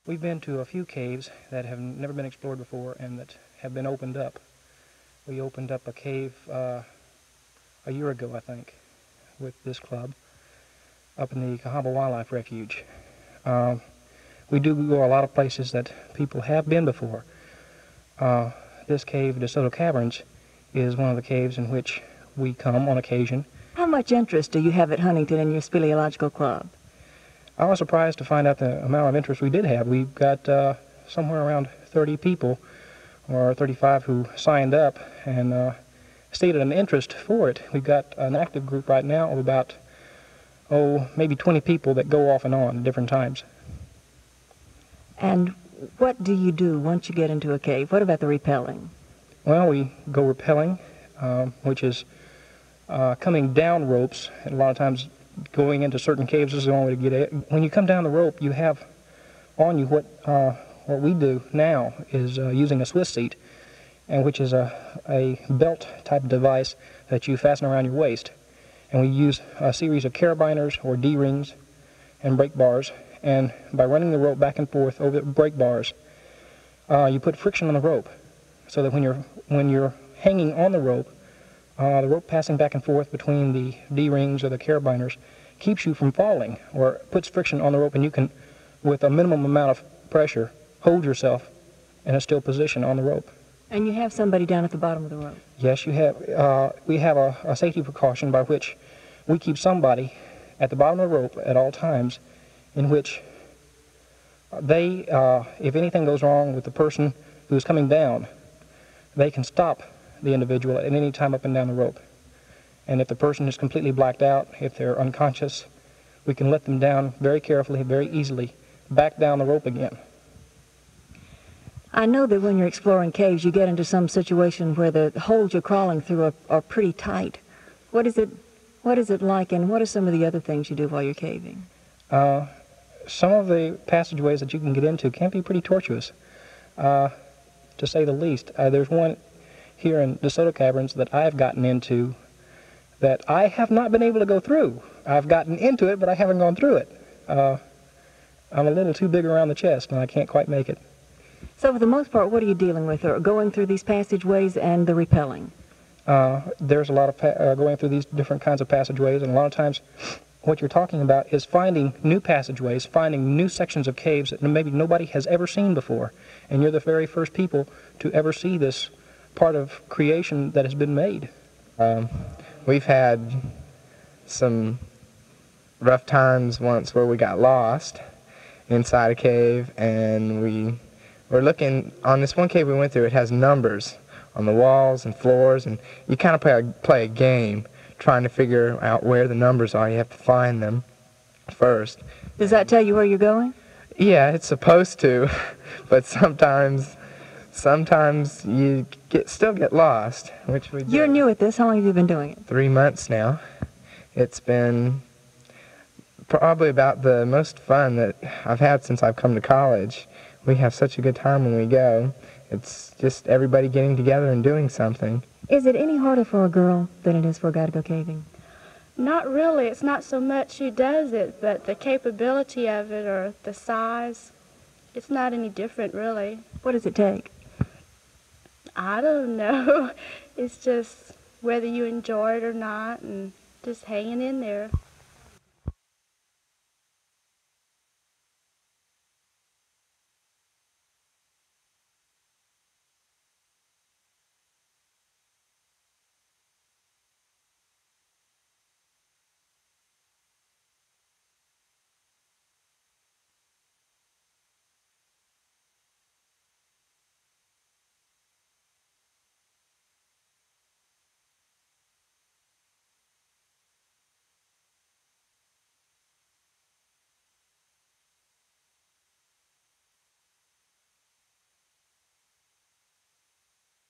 We've been to a few caves that have never been explored before and that have been opened up. We opened up a cave a year ago, I think, with this club up in the Cahaba Wildlife Refuge. We do go a lot of places that people have been before. This cave, DeSoto Caverns, is one of the caves in which we come on occasion. How much interest do you have at Huntington in your speleological club? I was surprised to find out the amount of interest we did have. We've got somewhere around 30 people, or 35, who signed up and stated an interest for it. We've got an active group right now of about, maybe 20 people that go off and on at different times. And what do you do once you get into a cave? What about the rappelling? Well, we go rappelling, which is coming down ropes, and a lot of times going into certain caves is the only way to get it. When you come down the rope, you have on you what we do now is using a Swiss seat, and which is a belt type device that you fasten around your waist. And we use a series of carabiners or D-rings and brake bars, and by running the rope back and forth over the brake bars, you put friction on the rope, so that when you're hanging on the rope passing back and forth between the D-rings or the carabiners keeps you from falling, or puts friction on the rope, and you can, with a minimum amount of pressure, hold yourself in a still position on the rope. And you have somebody down at the bottom of the rope? Yes, you have. We have a safety precaution by which we keep somebody at the bottom of the rope at all times, in which they, if anything goes wrong with the person who's coming down, they can stop the individual at any time up and down the rope. And if the person is completely blacked out, if they're unconscious, we can let them down very carefully, very easily, back down the rope again. I know that when you're exploring caves, you get into some situation where the holes you're crawling through are pretty tight. What is it like, and what are some of the other things you do while you're caving? Some of the passageways that you can get into can be pretty tortuous, to say the least. There's one here in DeSoto Caverns that I've gotten into that I have not been able to go through. I've gotten into it, but I haven't gone through it. I'm a little too big around the chest, and I can't quite make it. So for the most part, what are you dealing with, or going through these passageways and the rappelling? There's a lot of going through these different kinds of passageways, and a lot of times what you're talking about is finding new passageways, finding new sections of caves that maybe nobody has ever seen before, and you're the very first people to ever see this part of creation that has been made. We've had some rough times once where we got lost inside a cave, and we were looking on this one cave we went through. It has numbers on the walls and floors, and you kind of play a game trying to figure out where the numbers are. You have to find them first. Does that tell you where you're going? Yeah, it's supposed to, but sometimes you still get lost, which we do. You're new at this. How long have you been doing it? 3 months now. It's been probably about the most fun that I've had since I've come to college. We have such a good time when we go. It's just everybody getting together and doing something. Is it any harder for a girl than it is for a guy to go caving? Not really. It's not so much who does it, but the capability of it, or the size. It's not any different, really. What does it take? I don't know. It's just whether you enjoy it or not, and just hanging in there.